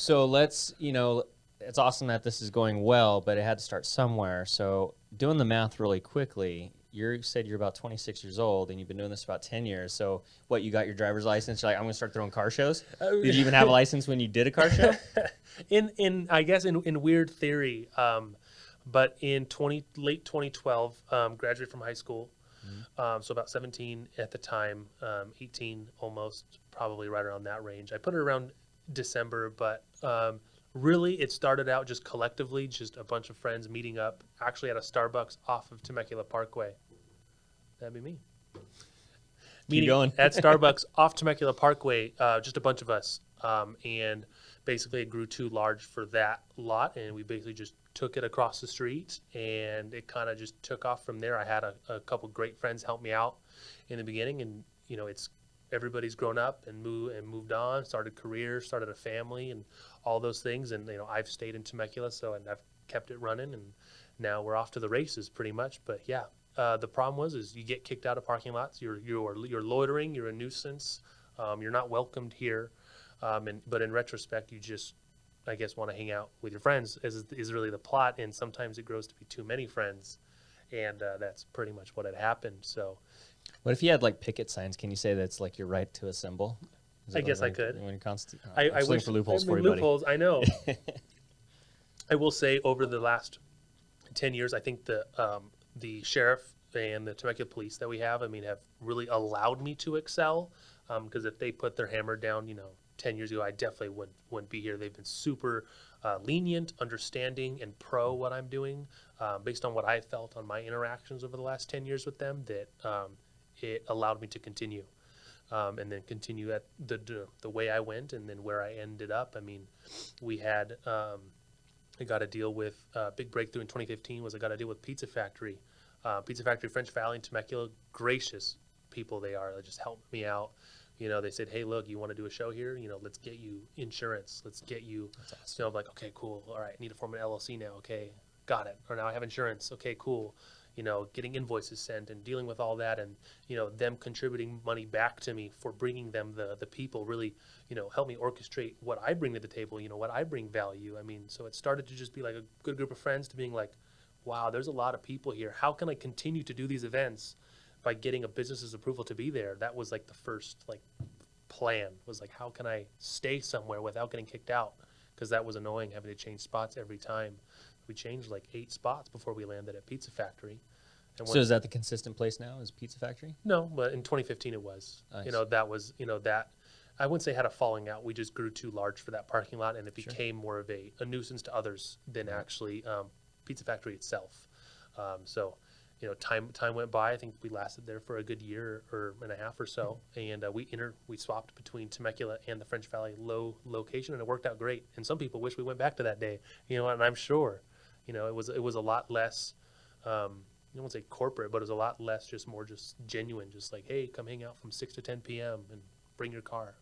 So let's, it's awesome that this is going well, but it had to start somewhere. So doing the math really quickly, you said you're about 26 years old and you've been doing this for about 10 years. So what, you got your driver's license? You're like, I'm going to start throwing car shows? Did you even have a license when you did a car show? I guess in weird theory, but in late 2012, graduated from high school. So about 17 at the time, 18 almost, probably right around that range. I put it around December, but really it started out just collectively, just a bunch of friends meeting up, actually at a Starbucks off of Temecula Parkway. That'd be me. Keep going. At Starbucks off Temecula Parkway, just a bunch of us. And basically it grew too large for that lot, and we basically just took it across the street, and it kind of just took off from there. I had a couple great friends help me out in the beginning, and everybody's grown up and moved on, started careers, started a family, and all those things. And I've stayed in Temecula, and I've kept it running, and now we're off to the races pretty much. But yeah, the problem is you get kicked out of parking lots. You're loitering. You're a nuisance. You're not welcomed here. But in retrospect, you just, I guess, want to hang out with your friends is really the plot. And sometimes it grows to be too many friends, and that's pretty much what had happened. So, What if you had like picket signs? Can you say that's like your right to assemble? I guess I could. When I I'm wish for loopholes I for mean, you, buddy. loopholes. I know. I will say over the last 10 years, I think the sheriff and the Temecula police that we have, have really allowed me to excel. Because if they put their hammer down, 10 years ago, I definitely wouldn't be here. They've been super lenient, understanding, and pro what I'm doing, based on what I felt on my interactions over the last 10 years with them, that it allowed me to continue. And then continue at the way I went, and then where I ended up. We had I got a deal with big breakthrough in 2015 was I got a deal with Pizza Factory, French Valley in Temecula. Gracious people they are. They just helped me out. They said, hey, look, you want to do a show here? Let's get you insurance. Let's get you. That's awesome. I'm like, okay, cool. All right, I need to form an LLC now. Okay, got it. Or now I have insurance. Okay, cool. Getting invoices sent and dealing with all that, and them contributing money back to me for bringing them the people really help me orchestrate what I bring to the table, what I bring value. So it started to just be like a good group of friends to being like, wow, there's a lot of people here. How can I continue to do these events by getting a business's approval to be there? That was like the first plan, was like, how can I stay somewhere without getting kicked out? Because that was annoying, having to change spots every time. We changed like 8 spots before we landed at Pizza Factory. And So is that the consistent place now? Is Pizza Factory? No, but in 2015 it was. Nice. That was, that I wouldn't say had a falling out. We just grew too large for that parking lot, and it became more of a nuisance to others than actually Pizza Factory itself. So, time went by. I think we lasted there for a good year and a half or so, and we swapped between Temecula and the French Valley location, and it worked out great. And some people wish we went back to that day, and I'm sure, it was a lot less. I won't say corporate, but it was a lot less, just genuine, just like, hey, come hang out from 6 to 10 p.m. and bring your car.